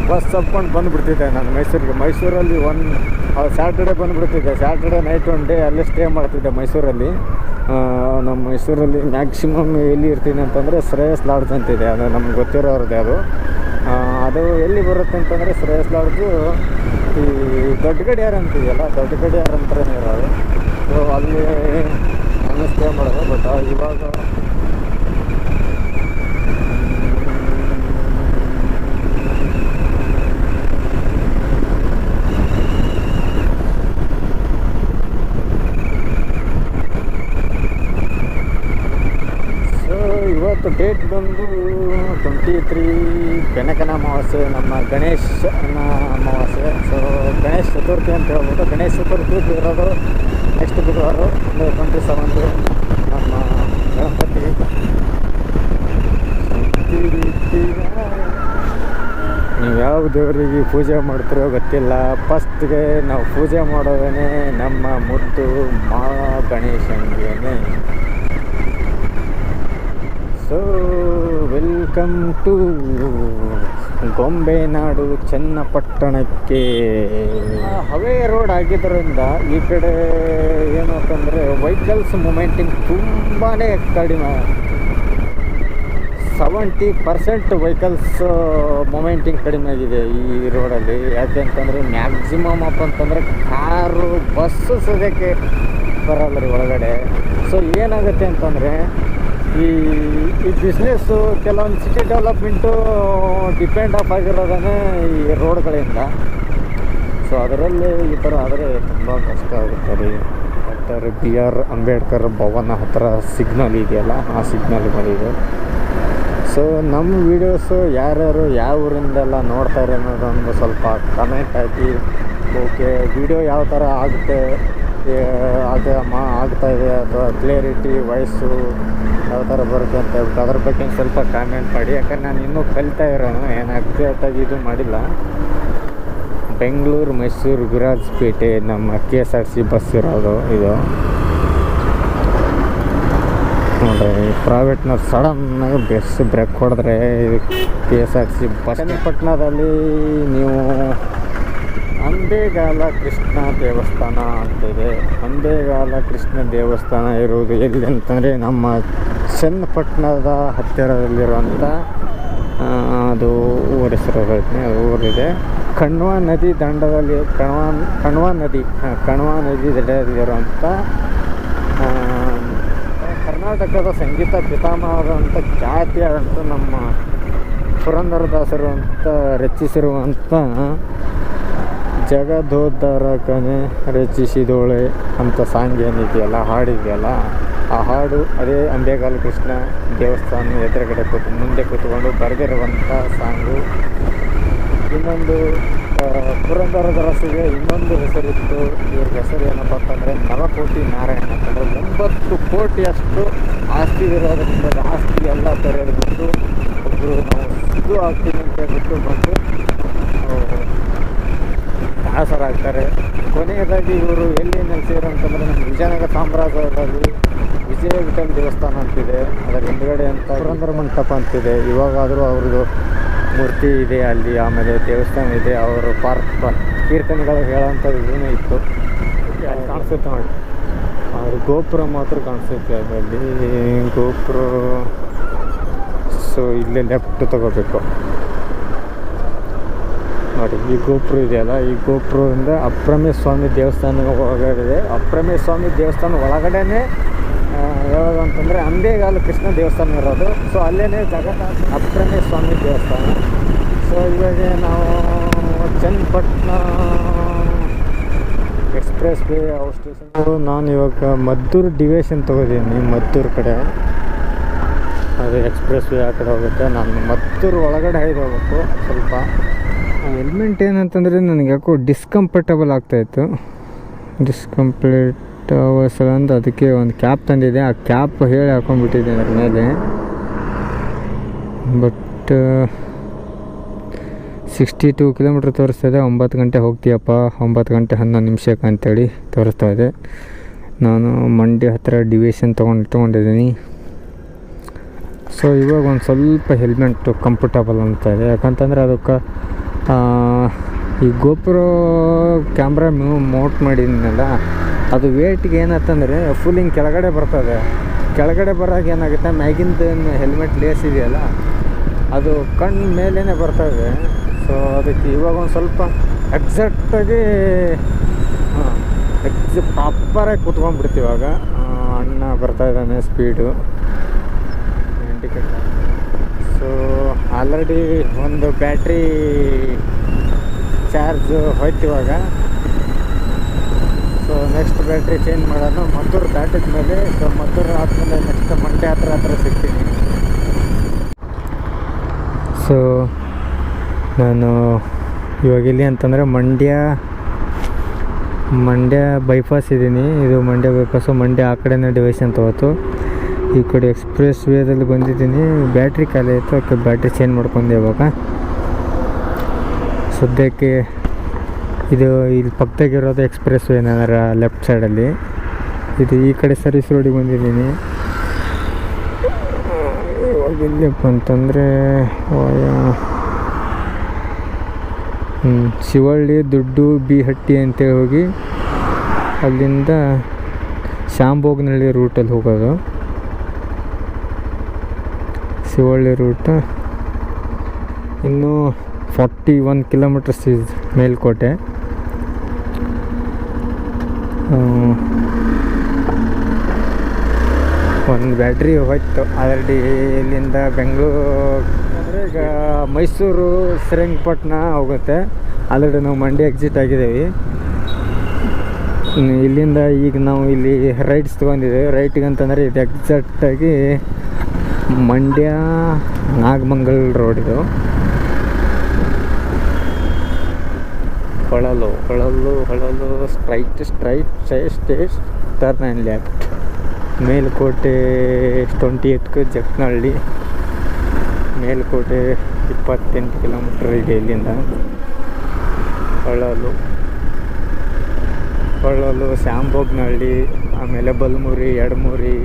S1: ಬಸ್ ಹತ್ಕೊಂಡು ಬಂದುಬಿಡ್ತಿದ್ದೆ ನಾನು ಮೈಸೂರಲ್ಲಿ ಸ್ಯಾಟರ್ಡೇ ಬಂದುಬಿಡ್ತಿದ್ದೆ. ಸ್ಯಾಟರ್ಡೇ ನೈಟ್ 1 ಡೇ ಅಲ್ಲೇ ಸ್ಟೇ ಮಾಡ್ತಿದ್ದೆ ಮೈಸೂರಲ್ಲಿ. ನಮ್ಮ ಮೈಸೂರಲ್ಲಿ ಮ್ಯಾಕ್ಸಿಮಮ್ ಎಲ್ಲಿ ಇರ್ತೀನಿ ಅಂತಂದರೆ ಶ್ರೇಯಸ್ ಲಾಡ್ಜ್ ಅಂತಿದೆ, ಅದು ನಮ್ಗೆ ಗೊತ್ತಿರೋರದ್ದೇ ಅದು ಎಲ್ಲಿ ಬರುತ್ತೆ ಅಂತಂದರೆ ಶ್ರೇಯಸ್ ಲಾಡ್ಜು ಈ ದೊಡ್ಡ ಗಡಿಯಾರ ಅಂತಿದೆಯಲ್ಲ, ದೊಡ್ಡ ಗಡಿಯಾರ ಅಂತಲೇ ಇರೋದು. ಸೊ ಅಲ್ಲಿ ನಾನು ಸ್ಟೇ ಮಾಡೋದು. ಬಟ್ ಇವಾಗ ಇವತ್ತು ಡೇಟ್ ಬಂದು 23 ಬೆನಕನ ಅಮಾವಾಸ್ಯೆ, ನಮ್ಮ ಗಣೇಶನ ಅಮಾವಾಸ್ಯೆ. ಸೊ ಗಣೇಶ ಚತುರ್ಥಿ ಅಂತ ಹೇಳ್ಬೋದು. ಗಣೇಶ ಚತುರ್ಥಿ ಇರೋದು ನೆಕ್ಸ್ಟ್ ಬುಧವಾರ 27 ನಮ್ಮ ಗಣಪತಿ. ನೀವು ಯಾವ ದೇವರಿಗೆ ಪೂಜೆ ಮಾಡ್ತಿರೋ ಗೊತ್ತಿಲ್ಲ, ಫಸ್ಟ್ಗೆ ನಾವು ಪೂಜೆ ಮಾಡೋದೇ ನಮ್ಮ ಮುದ್ದು ಮಾ ಗಣೇಶನಿಗೇನೆ. ಸೊ ವೆಲ್ಕಮ್ ಟು ಗೊಂಬೆನಾಡು ಚನ್ನಪಟ್ಟಣಕ್ಕೆ. ಹವೇ ರೋಡ್ ಆಗಿದ್ದರಿಂದ ಈ ಕಡೆ ಏನು ಅಂತಂದರೆ ವೆಹಿಕಲ್ಸ್ ಮೂಮೆಂಟಿಂಗ್ ತುಂಬಾ ಕಡಿಮೆ. 70% ವೆಹಿಕಲ್ಸ್ ಮೂಮೆಂಟಿಂಗ್ ಕಡಿಮೆ ಆಗಿದೆ ಈ ರೋಡಲ್ಲಿ. ಯಾಕೆ ಅಂತಂದರೆ ಮ್ಯಾಕ್ಸಿಮಮ್ ಅಪ್ ಅಂತಂದರೆ ಕಾರು ಬಸ್ಸು ಸದ್ಯಕ್ಕೆ ಬರಲ್ಲ ರೀ ಒಳಗಡೆ. ಸೊ ಏನಾಗುತ್ತೆ ಅಂತಂದರೆ ಈ ಬಿಸ್ನೆಸ್ಸು ಕೆಲವೊಂದು ಸಿಟಿ ಡೆವಲಪ್ಮೆಂಟು ಡಿಪೆಂಡ್ ಆಫ್ ಆಗಿರೋದೇ ಈ ರೋಡ್ಗಳಿಂದ. ಸೊ ಅದರಲ್ಲಿ ಈ ಥರ ಆದರೆ ತುಂಬ ಕಷ್ಟ ಆಗುತ್ತೆ ರೀ. ಡಾಕ್ಟರ್ BR ಅಂಬೇಡ್ಕರ್ ಭವನ ಹತ್ತಿರ ಸಿಗ್ನಲ್ ಇದೆಯಲ್ಲ, ಆ ಸಿಗ್ನಲ್ಗಳಿದೆ. ಸೊ ನಮ್ಮ ವೀಡಿಯೋಸು ಯಾರ್ಯಾರು ಯಾವ ಊರಿಂದೆಲ್ಲ ನೋಡ್ತಾರೆ ಅನ್ನೋದೊಂದು ಸ್ವಲ್ಪ ಕಮೆಂಟ್ ಹಾಕಿ. ಓಕೆ, ವಿಡಿಯೋ ಯಾವ ಥರ ಆಗುತ್ತೆ, ಆಗ್ತಾಯಿದೆ ಅಥವಾ ಕ್ಲಿಯರಿಟಿ ವಾಯ್ಸು ಯಾವ ಥರ ಬರುತ್ತೆ ಅಂತ ಹೇಳ್ಬಿಟ್ಟು ಅದ್ರ ಬಗ್ಗೆ ಸ್ವಲ್ಪ ಕಾಮೆಂಟ್ ಮಾಡಿ. ಯಾಕಂದ್ರೆ ನಾನು ಇನ್ನೂ ಕಲಿತಾ ಇರೋನು, ಏನು ಅಪ್ಡೇಟಾಗಿ ಇದು ಮಾಡಿಲ್ಲ. ಬೆಂಗಳೂರು ಮೈಸೂರು ವಿರಾಜಪೇಟೆ ನಮ್ಮ KSRTC ಬಸ್ ಇರೋದು ಇದು ನೋಡಿರಿ. ಪ್ರೈವೇಟ್ನ ಸಡನ್ನಾಗಿ ಬ್ರೇಕ್ ಹೊಡೆದ್ರೆ KSRTC ಬಸ್. ಚನ್ನಪಟ್ಟಣದಲ್ಲಿ ನೀವು ಅಂಬೇಗಾಲ ಕೃಷ್ಣ ದೇವಸ್ಥಾನ ಅಂತಿದೆ. ಅಂಬೇಗಾಲ ಕೃಷ್ಣ ದೇವಸ್ಥಾನ ಇರುವುದು ಎಲ್ಲಿ ಅಂತಂದರೆ ನಮ್ಮ ಚನ್ನಪಟ್ಟಣದ ಹತ್ತಿರದಲ್ಲಿರುವಂಥ ಅದು ಊರ ಹೆಸರು ಹೇಳ್ತೀನಿ, ಅದು ಊರಿದೆ. ಕಣ್ವ ನದಿ ದಂಡದಲ್ಲಿ ಕಣ್ವ ನದಿ ದಡದಲ್ಲಿರುವಂಥ ಕರ್ನಾಟಕದ ಸಂಗೀತ ಪಿತಾಮಹದಂಥ ಖ್ಯಾತಿಯಾದಂಥ ನಮ್ಮ ಪುರಂದರದಾಸರು ಅಂತ ರಚಿಸಿರುವಂಥ ಜಗದೋದ್ಧಾರಕನೇ ರಚಿಸಿದೋಳೆ ಅಂತ ಸಾಂಗ್ ಏನಿದೆಯಲ್ಲ, ಹಾಡಿದೆಯಲ್ಲ, ಆ ಹಾಡು ಅದೇ ಅಂಬೇಗಾಲ ಕೃಷ್ಣ ದೇವಸ್ಥಾನ ಎದುರುಗಡೆ ಮುಂದೆ ಕೂತ್ಕೊಂಡು ಬರೆದಿರುವಂಥ ಸಾಂಗು. ಇನ್ನೊಂದು ಪುರಂದರದಾಸರಿಗೆ ಇನ್ನೊಂದು ಹೆಸರಿತ್ತು. ಇವ್ರ ಹೆಸರು ಏನಪ್ಪ ಅಂತಂದರೆ ನವಕೋಟಿ ನಾರಾಯಣ ಅಂತಂದರೆ 9 ಕೋಟಿಯಷ್ಟು ಆಸ್ತಿ ಇರೋದರಿಂದ ಆಸ್ತಿ ಎಲ್ಲ ತೊರೆದ್ಬಿಟ್ಟು ಒಬ್ಬರು ನಾವು ಇದು ಆಗ್ತೀವಿ ಅಂತ ಹೇಳ್ಬಿಟ್ಟು ಬಂದು ದಾಸರಾಗ್ತಾರೆ. ಕೊನೆಯದಾಗಿ ಇವರು ಎಲ್ಲಿ ನೆಲೆಸಿದ್ರು ಅಂತಂದರೆ ನಮ್ಮ ವಿಜಯನಗರ ಸಾಮ್ರಾಜ್ಯದಲ್ಲಿ ವಿಜಯ ವಿಠಲ ದೇವಸ್ಥಾನ ಅಂತಿದೆ, ಅದರ ಹಿಂದುಗಡೆ ಅಂತ ಪುರಂದರ ಮಂಟಪ ಅಂತಿದೆ. ಇವಾಗಾದರೂ ಅವ್ರದ್ದು ಮೂರ್ತಿ ಇದೆ ಅಲ್ಲಿ, ಆಮೇಲೆ ದೇವಸ್ಥಾನ ಇದೆ. ಅವರು ಕೀರ್ತನೆಗಳು ಹೇಳೋಂಥದ್ದು ಇದೂ ಇತ್ತು. ಅಲ್ಲಿ ಕಾಣಿಸುತ್ತೆ ನೋಡಿ, ಅದು ಗೋಪುರ ಮಾತ್ರ ಕಾಣಿಸುತ್ತೆ ಅದರಲ್ಲಿ ಗೋಪುರ. ಸೊ ಇಲ್ಲೇ ಲೆಫ್ಟ್ ತಗೋಬೇಕು ನೋಡಿ, ಈ ಗೋಪುರ ಇದೆಯಲ್ಲ, ಈ ಗೋಪುರದಿಂದ ಅಪ್ರಮೇಯ ಸ್ವಾಮಿ ದೇವಸ್ಥಾನ ಒಳಗಡೆ. ಅಪ್ರಮೇಯ ಸ್ವಾಮಿ ದೇವಸ್ಥಾನ ಒಳಗಡೆನೇ ಯಾವಾಗ ಅಂತಂದರೆ ಅಂಬೇಗಾಲು ಕೃಷ್ಣ ದೇವಸ್ಥಾನ ಇರೋದು. ಸೊ ಅಲ್ಲೇ ಜಗನ್ನಾಥ ಅಪ್ರಮೇಯ ಸ್ವಾಮಿ ದೇವಸ್ಥಾನ. ಸೊ ಇವಾಗ ನಾವು Channapatna express way out station. ನಾನು ಇವಾಗ ಮದ್ದೂರು ಡಿವಿಷನ್ ತೊಗೋತೀನಿ, ಮದ್ದೂರು ಕಡೆ. ಅದು ಎಕ್ಸ್ಪ್ರೆಸ್ ವೇ ಆ ಕಡೆ ಹೋಗುತ್ತೆ. ನಾನು ಮದ್ದೂರು ಒಳಗಡೆ ಹಾಯ್ದು ಹೋಗ್ಬೇಕು ಸ್ವಲ್ಪ. ಹೆಲ್ಮೆಟ್ ಏನಂತಂದರೆ ನನಗೆ ಯಾಕೋ ಡಿಸ್ಕಂಫರ್ಟಬಲ್ ಆಗ್ತಾಯಿತ್ತು. ಡಿಸ್ಕಂಪ್ಲೀಟ್ ಅವಸರ ಅಂತ ಅದಕ್ಕೆ ಒಂದು ಕ್ಯಾಪ್ ತಂದಿದೆ. ಆ ಕ್ಯಾಪ್ ಹೇಳಿ ಹಾಕೊಂಡ್ಬಿಟ್ಟಿದ್ದೀನಿ ಅದ್ರ ಮೇಲೆ. But 62 kilometre ತೋರಿಸ್ತಾಯಿದೆ. 9 ಗಂಟೆ ಹೋಗ್ತೀಯಪ್ಪ, 9 ಗಂಟೆ 11 ನಿಮಿಷಕ್ಕೆ ಅಂತೇಳಿ ತೋರಿಸ್ತಾ ಇದೆ. ನಾನು ಮಂಡ್ಯ ಹತ್ತಿರ ಡಿವಿಷನ್ ತೊಗೊಂಡಿದ್ದೀನಿ. ಸೊ ಇವಾಗ ಒಂದು ಸ್ವಲ್ಪ ಹೆಲ್ಮೆಟ್ ಕಂಫರ್ಟಬಲ್ ಅಂತ ಇದೆ. ಯಾಕಂತಂದರೆ ಅದಕ್ಕೆ ಈ ಗೋಪುರ ಕ್ಯಾಮ್ರಾ ಮೌಂಟ್ ಮಾಡಿದ್ದೀನಲ್ಲ, ಅದು ವೇಟ್ಗೆ ಏನಂತಂದರೆ ಫುಲ್ ಹಿಂಗೆ ಕೆಳಗಡೆ ಬರ್ತದೆ. ಕೆಳಗಡೆ ಬರೋಕೆ ಏನಾಗುತ್ತೆ, ಮ್ಯಾಗಿಂದ ಹೆಲ್ಮೆಟ್ ಲೇಸ್ ಇದೆಯಲ್ಲ, ಅದು ಕಣ್ಣು ಮೇಲೇ ಬರ್ತದೆ. ಸೊ ಅದಕ್ಕೆ ಇವಾಗ ಒಂದು ಸ್ವಲ್ಪ ಎಕ್ಸಾಕ್ಟಾಗಿ ಪ್ರಾಪರಾಗಿ ಕೂತ್ಕೊಂಡ್ಬಿಡ್ತೀವಿ. ಇವಾಗ ಅಣ್ಣ ಬರ್ತಾಯಿದ್ದಾನೆ ಸ್ಪೀಡು ಇಂಡಿಕೇಟ್. ಸೊ ಆಲ್ರೆಡಿ ಒಂದು ಬ್ಯಾಟ್ರಿ ಚಾರ್ಜ್ ಹೋಯ್ತಿವಾಗ. ಸೊ ನೆಕ್ಸ್ಟ್ ಬ್ಯಾಟ್ರಿ ಚೇಂಜ್ ಮಾಡೋಣ ಮದ್ದೂರು ದಾಟಿದ ಮೇಲೆ. ಸೊ ಮದ್ದೂರು ಆದಮೇಲೆ ನೆಕ್ಸ್ಟ್ ಮಂಡ್ಯ ಹತ್ರ ಸಿಗ್ತೀನಿ. ಸೊ ನಾನು ಇವಾಗ ಎಲ್ಲಿ ಅಂತಂದರೆ ಮಂಡ್ಯ ಬೈಪಾಸ್ ಇದ್ದೀನಿ. ಇದು ಮಂಡ್ಯ ಬೈಪಾಸು. ಮಂಡ್ಯ ಆ ಕಡೆನೇ ಡಿವಿಷನ್ ತೊಗೊತು. ಈ ಕಡೆ ಎಕ್ಸ್ಪ್ರೆಸ್ ವೇದಲ್ಲಿ ಬಂದಿದ್ದೀನಿ. ಬ್ಯಾಟ್ರಿ ಖಾಲಿ ಆಯಿತು, ಅದಕ್ಕೆ ಬ್ಯಾಟ್ರಿ ಚೇಂಜ್ ಮಾಡ್ಕೊಂಡೆ ಇವಾಗ. ಸದ್ಯಕ್ಕೆ ಇದು ಇಲ್ಲಿ ಪಕ್ಕದಾಗಿರೋದು ಎಕ್ಸ್ಪ್ರೆಸ್ ವೇ ಏನಾರ ಲೆಫ್ಟ್ ಸೈಡಲ್ಲಿ. ಇದು ಈ ಕಡೆ ಸರ್ವಿಸ್ ರೋಡಿಗೆ ಬಂದಿದ್ದೀನಿ. ಇವಾಗ ಎಲ್ಲಿಯಪ್ಪ ಅಂತಂದರೆ ಶಿವಳ್ಳಿ ದುಡ್ಡು ಬಿ ಹಟ್ಟಿ ಅಂತೇಳಿ ಹೋಗಿ ಅಲ್ಲಿಂದ ಶಾಂಭೋಗನಹಳ್ಳಿ ರೂಟಲ್ಲಿ ಹೋಗೋದು. ಶಿವಳ್ಳಿ ರೂಟ್ ಇನ್ನೂ 41 ಕಿಲೋಮೀಟರ್ಸ್ ಇಸ್ ಮೇಲ್ಕೋಟೆ. ಒಂದು ಬ್ಯಾಟ್ರಿ ಹೋಯ್ತು ಆಲ್ರೆಡಿ. ಇಲ್ಲಿಂದ ಬೆಂಗಳೂರು ಅಂದರೆ ಈಗ ಮೈಸೂರು ಶ್ರೀರಂಗಪಟ್ಟಣ ಹೋಗುತ್ತೆ. ಆಲ್ರೆಡಿ ನಾವು ಮಂಡ್ಯ ಎಕ್ಸಿಟ್ ಆಗಿದ್ದೀವಿ. ಇಲ್ಲಿಂದ ಈಗ ನಾವು ಇಲ್ಲಿ ರೈಟ್ಸ್ ತೊಗೊಂಡಿದ್ದೇವೆ. ರೈಟಿಗೆ ಅಂತಂದರೆ ಇದು ಎಕ್ಸಾಕ್ಟಾಗಿ ಮಂಡ್ಯ ನಾಗಮಂಗಲ ರೋಡ್. ಇದು Holalu straight turn and left. Melukote 28 Jaknahalli. Melukote 28 kilometre ಇದೆ ಇಲ್ಲಿಂದ. ಹೊಳಲು ಶಾಂಭೋಗನಹಳ್ಳಿ, ಆಮೇಲೆ ಬಲಮುರಿ, ಎಡಮುರಿ,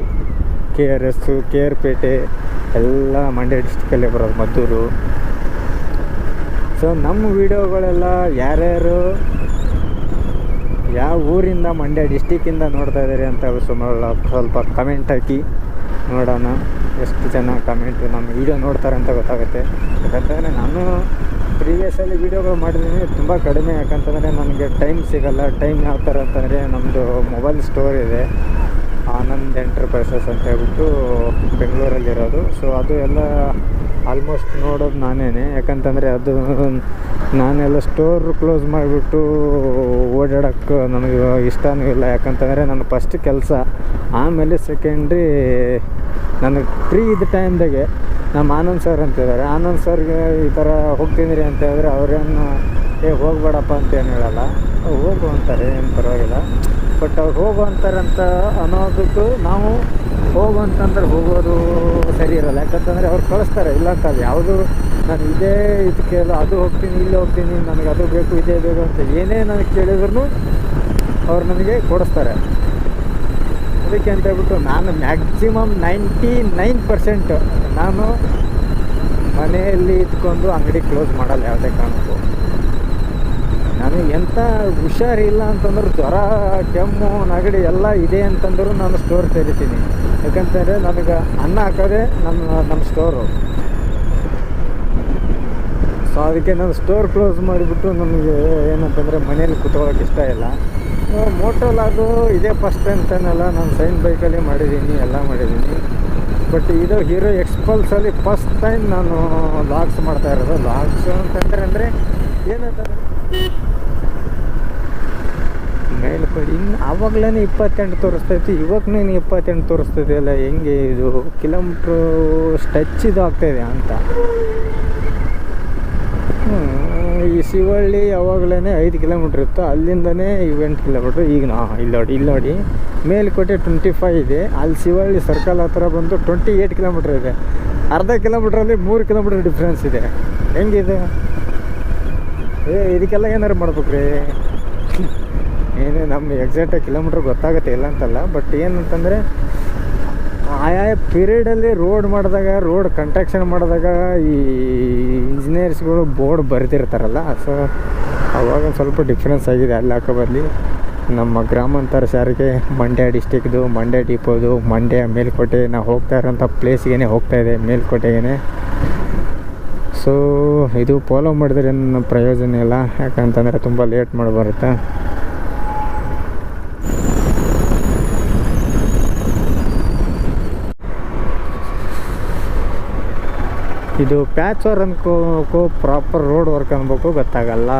S1: KRS, KR-ಪೇಟೆ ಎಲ್ಲ ಮಂಡ್ಯ ಡಿಸ್ಟಿಕಲ್ಲೇ ಬರೋದು, ಮದ್ದೂರು. ಸೊ ನಮ್ಮ ವೀಡಿಯೋಗಳೆಲ್ಲ ಯಾರ್ಯಾರು ಯಾವ ಊರಿಂದ ಮಂಡ್ಯ ಡಿಸ್ಟಿಕ್ಕಿಂದ ನೋಡ್ತಾ ಇದ್ದಾರೆ ಅಂತ ಸ್ವಲ್ಪ ಕಮೆಂಟ್ ಹಾಕಿ ನೋಡೋಣ. ಎಷ್ಟು ಜನ ಕಮೆಂಟ್ ನಮ್ಮ ವೀಡಿಯೋ ನೋಡ್ತಾರೆ ಅಂತ ಗೊತ್ತಾಗುತ್ತೆ. ಯಾಕಂತಂದರೆ ನಾನು ಪ್ರೀವಿಯಸ್ಸಲ್ಲಿ ವೀಡಿಯೋಗಳು ಮಾಡಿದ್ದೀನಿ ತುಂಬ ಕಡಿಮೆ. ಯಾಕಂತಂದರೆ ನನಗೆ ಟೈಮ್ ಸಿಗೋಲ್ಲ. ಟೈಮ್ ಯಾವ ಥರ ಅಂತಂದರೆ ನಮ್ಮದು ಮೊಬೈಲ್ ಸ್ಟೋರ್ ಇದೆ, ಆನಂದ್ ಎಂಟರ್ಪ್ರೈಸಸ್ ಅಂತ ಹೇಳ್ಬಿಟ್ಟು ಬೆಂಗಳೂರಲ್ಲಿರೋದು. ಸೊ ಅದು ಎಲ್ಲ ಆಲ್ಮೋಸ್ಟ್ ನೋಡೋದು ನಾನೇ. ಯಾಕಂತಂದರೆ ಅದು ನಾನೆಲ್ಲ ಸ್ಟೋರ್ ಕ್ಲೋಸ್ ಮಾಡಿಬಿಟ್ಟು ಓಡಾಡೋಕ್ಕೆ ನನಗೆ ಇಷ್ಟನೂ ಇಲ್ಲ. ಯಾಕಂತಂದರೆ ನನ್ನ ಫಸ್ಟ್ ಕೆಲಸ, ಆಮೇಲೆ ಸೆಕೆಂಡ್ರಿ ನನಗೆ ಫ್ರೀ ಇದ್ದ ಟೈಮ್ದಾಗೆ ನಮ್ಮ ಆನಂದ್ ಸರ್ ಅಂತಿದ್ದಾರೆ. ಆನಂದ್ ಸರ್ಗೆ ಈ ಥರ ಹೋಗ್ತೀನಿ ರೀ ಅಂತ ಹೇಳಿದ್ರೆ ಅವ್ರೇನು ಹೋಗಬೇಡಪ್ಪ ಅಂತ ಏನು ಹೇಳಲ್ಲ, ಹೋಗು ಅಂತಾರೆ, ಏನು ಪರವಾಗಿಲ್ಲ. ಬಟ್ ಅವ್ರು ಹೋಗು ಅಂತಾರಂತ ಅನ್ನೋದಕ್ಕೂ ನಾವು ಹೋಗು ಅಂತಂದ್ರೆ ಹೋಗೋದು ಸರಿ ಇರೋಲ್ಲ. ಯಾಕಂತಂದರೆ ಅವ್ರು ಕಳಿಸ್ತಾರೆ, ಇಲ್ಲ ಅಂತಲ್ಲ ಯಾವುದು ನಾನು ಇದೇ ಇದಕ್ಕೆ ಅದು ಹೋಗ್ತೀನಿ ಇಲ್ಲಿ ಹೋಗ್ತೀನಿ ನನಗೆ ಅದು ಬೇಕು ಇದೇ ಬೇಕು ಅಂತ ಏನೇ ನನಗೆ ಕೇಳಿದ್ರು ಅವ್ರು ನನಗೆ ಕೊಡಿಸ್ತಾರೆ. ಅದಕ್ಕೆ ಅಂತ ಹೇಳ್ಬಿಟ್ಟು ನಾನು ಮ್ಯಾಕ್ಸಿಮಮ್ 99% ನಾನು ಮನೆಯಲ್ಲಿ ಇದ್ಕೊಂಡು ಅಂಗಡಿ ಕ್ಲೋಸ್ ಮಾಡಲ್ಲ ಯಾವುದೇ ಕಾರಣಕ್ಕೂ. ನನಗೆ ಎಂಥ ಹುಷಾರಿಲ್ಲ ಅಂತಂದ್ರೆ ಜ್ವರ ಕೆಮ್ಮು ನೆಗಡಿ ಎಲ್ಲ ಇದೆ ಅಂತಂದರೂ ನಾನು ಸ್ಟೋರ್ ತೆರಿತೀನಿ. ಯಾಕಂತಂದರೆ ನನಗೆ ಅನ್ನ ಹಾಕೋದೇ ನಮ್ಮ ಸ್ಟೋರು. ಸೊ ಅದಕ್ಕೆ ನಾನು ಸ್ಟೋರ್ ಕ್ಲೋಸ್ ಮಾಡಿಬಿಟ್ಟು ನನಗೆ ಏನಂತಂದರೆ ಮನೇಲಿ ಕುತ್ಕೊಳ್ಳೋಕೆ ಇಷ್ಟ ಇಲ್ಲ. ಮೋಟೋಲಾಗು ಇದೇ ಫಸ್ಟ್ ಅಂತನಲ್ಲ, ನಾನು ಸೈನ್ ಬೈಕಲ್ಲಿ ಮಾಡಿದ್ದೀನಿ, ಎಲ್ಲ ಮಾಡಿದ್ದೀನಿ. ಬಟ್ ಇದು ಹೀರೋ ಎಕ್ಸ್ಪಲ್ಸಲ್ಲಿ ಫಸ್ಟ್ ಟೈಮ್ ನಾನು ಲಾಗ್ಸ್ ಮಾಡ್ತಾ ಇರೋದು. ಲಾಗ್ಸ್ ಅಂತಂದರೆ ಏನಂತಂದರೆ ಮೇಲ್ಪಡಿ ಇನ್ನು ಆವಾಗಲೇ 28 ತೋರಿಸ್ತೈತಿ, ಇವಾಗಲೇ 28 ತೋರಿಸ್ತೈತಿ ಅಲ್ಲ, ಹೆಂಗೆ ಇದು ಕಿಲೋಮೀಟ್ರು ಟಚ್ ಇದು ಆಗ್ತಾಯಿದೆ ಅಂತ. ಈ ಶಿವಳ್ಳಿ ಯಾವಾಗಲೇ 5 ಕಿಲೋಮೀಟ್ರ್ ಇತ್ತು, ಅಲ್ಲಿಂದನೇ 8 ಕಿಲೋಮೀಟ್ರ್. ಈಗ ಇಲ್ಲಿ ನೋಡಿ ಮೇಲ್ಕೋಟೆ 25 ಇದೆ, ಅಲ್ಲಿ ಶಿವಳ್ಳಿ ಸರ್ಕಲ್ ಹತ್ರ ಬಂದು 28 ಕಿಲೋಮೀಟ್ರ್ ಇದೆ. ಅರ್ಧ ಕಿಲೋಮೀಟ್ರಲ್ಲಿ 3 ಕಿಲೋಮೀಟ್ರ್ ಡಿಫ್ರೆನ್ಸ್ ಇದೆ. ಹೆಂಗಿದೆ ಇದಕ್ಕೆಲ್ಲ ಏನಾರು ಮಾಡ್ಬೇಕ್ರಿ. ಏನು ನಮ್ಮ ಎಕ್ಸಾಕ್ಟಾಗಿ ಕಿಲೋಮೀಟ್ರ್ ಗೊತ್ತಾಗುತ್ತೆ ಇಲ್ಲ ಅಂತಲ್ಲ, ಬಟ್ ಏನಂತಂದರೆ ಆಯಾ ಪೀರಿಯಡಲ್ಲಿ ರೋಡ್ ಮಾಡಿದಾಗ, ರೋಡ್ ಕನ್ಸ್ಟ್ರಕ್ಷನ್ ಮಾಡಿದಾಗ ಈ ಇಂಜಿನಿಯರ್ಸ್ಗಳು ಬೋರ್ಡ್ ಬರೆದಿರ್ತಾರಲ್ಲ, ಸೊ ಅವಾಗ ಸ್ವಲ್ಪ ಡಿಫ್ರೆನ್ಸ್ ಆಗಿದೆ. ಅಲ್ಲಿ ಹಾಕೋ ಬದಲಿ ನಮ್ಮ ಗ್ರಾಮಾಂತರ ಸಾರಿಗೆ ಮಂಡ್ಯ ಡಿಸ್ಟಿಕ್ದು, ಮಂಡ್ಯ ಡಿಪೋದು, ಮಂಡ್ಯ ಮೇಲ್ಕೋಟೆ ನಾವು ಹೋಗ್ತಾ ಇರೋಂಥ ಪ್ಲೇಸ್ಗೆ ಹೋಗ್ತಾಯಿದೆ, ಮೇಲ್ಕೋಟೆಗೆ. ಸೊ ಇದು ಫಾಲೋ ಮಾಡಿದ್ರೆ ನನ್ನ ಪ್ರಯೋಜನ ಇಲ್ಲ, ಯಾಕಂತಂದರೆ ತುಂಬ ಲೇಟ್ ಮಾಡಿ ಬರುತ್ತೆ. ಇದು ಪ್ಯಾಚ್ ವರ್ಕ್ ಅನ್ಕೋಬೇಕು, ಪ್ರಾಪರ್ ರೋಡ್ ವರ್ಕ್ ಅನ್ಬೇಕು ಗೊತ್ತಾಗಲ್ಲ.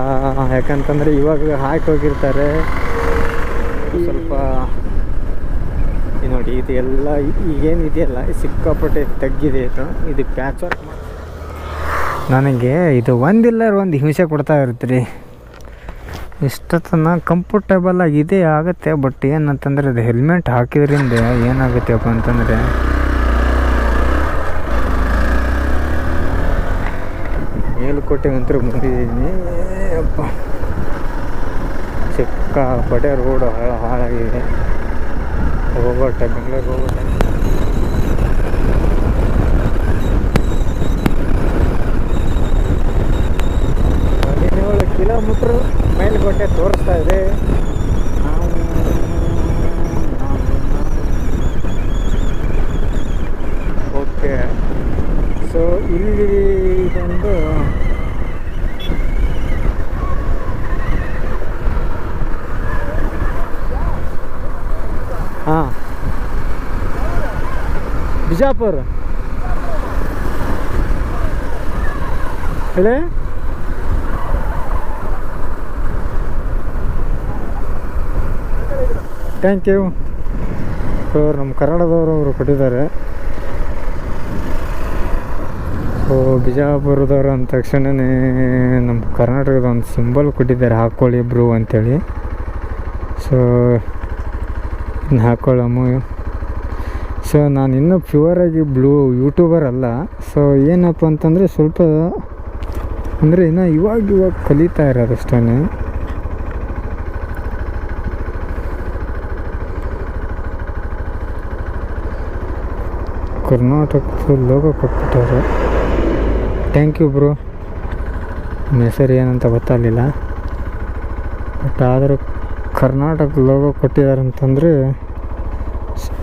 S1: ಯಾಕಂತಂದರೆ ಇವಾಗ ಹಾಕಿ ಹೋಗಿರ್ತಾರೆ ಸ್ವಲ್ಪ. ನೋಡಿ ಇದು ಎಲ್ಲ ಈಗೇನಿದೆಯಲ್ಲ ಸಿಕ್ಕಾಪಟ್ಟೆ ತಗ್ಗಿದೆ. ಇದು ಪ್ಯಾಚ್ ವರ್ಕ್ ನನಗೆ ಇದು ಒಂದು ಹಿಂಸೆ ಕೊಡ್ತಾ ಇರುತ್ತೆ ರೀ. ಇಷ್ಟೊತ್ತನ ಕಂಫರ್ಟೇಬಲ್ ಆಗಿದೆ ಆಗುತ್ತೆ, ಬಟ್ ಏನಂತಂದರೆ ಅದು ಹೆಲ್ಮೆಟ್ ಹಾಕಿದ್ರಿಂದ ಏನಾಗುತ್ತೆಪ್ಪ ಅಂತಂದರೆ ಮೇಲುಕೋಟೆ ಅಂತೂ ಮುಗಿದೀನಿ ಅಪ್ಪ, ಸಿಕ್ಕಾಪಟ್ಟೆ ರೋಡ್ ಹಾಳಾಗಿದೆ. ಹೋಗೋಟೆ ಬೆಂಗಳೂರಿಗೆ ಹೋಗೋಟೆ 17 ಕಿಲೋಮೀಟ್ರ್ ಮೇಲುಕೋಟೆ ತೋರಿಸ್ತಾ ಇದೆ. ಓಕೆ, ಸೊ ಇಲ್ಲಿ ಇದೊಂದು ಹಾಂ ಬಿಜಾಪುರ ಹೇಳಿ. Thank you. ಸೊ ನಮ್ಮ ಕನ್ನಡದವರು ಅವರು ಕೊಟ್ಟಿದ್ದಾರೆ. ಸೊ ಬಿಜಾಪುರದವರು ಅಂದ ತಕ್ಷಣವೇ ನಮ್ಮ ಕರ್ನಾಟಕದ ಒಂದು ಸಿಂಬಲ್ ಕೊಟ್ಟಿದ್ದಾರೆ, ಹಾಕ್ಕೊಳ್ಳಿ ಬ್ರೂ ಅಂಥೇಳಿ. ಸೊ ಇದನ್ನ ಹಾಕ್ಕೊಳ್ಳಮ್ಮ. ಸೊ ನಾನು ಇನ್ನೂ ಪ್ಯೂರಾಗಿ ಬ್ಲೂ ಯೂಟ್ಯೂಬರ್ ಅಲ್ಲ. ಸೊ ಏನಪ್ಪ ಅಂತಂದರೆ ಸ್ವಲ್ಪ ಅಂದರೆ ಇನ್ನೂ ಇವಾಗ ಕಲಿತಾ ಇರೋದಷ್ಟೇ. ಕರ್ನಾಟಕದ ಲೋಗೋ ಕೊಟ್ಬಿಟ್ಟಾರೆ. Thank you bro. ನಿಮ್ಮ ಹೆಸರು ಏನಂತ ಗೊತ್ತಾಗಲಿಲ್ಲ, ಬಟ್ ಆದರೂ ಕರ್ನಾಟಕ ಲೋಗೋ ಕೊಟ್ಟಿದ್ದಾರೆ ಅಂತಂದರೆ,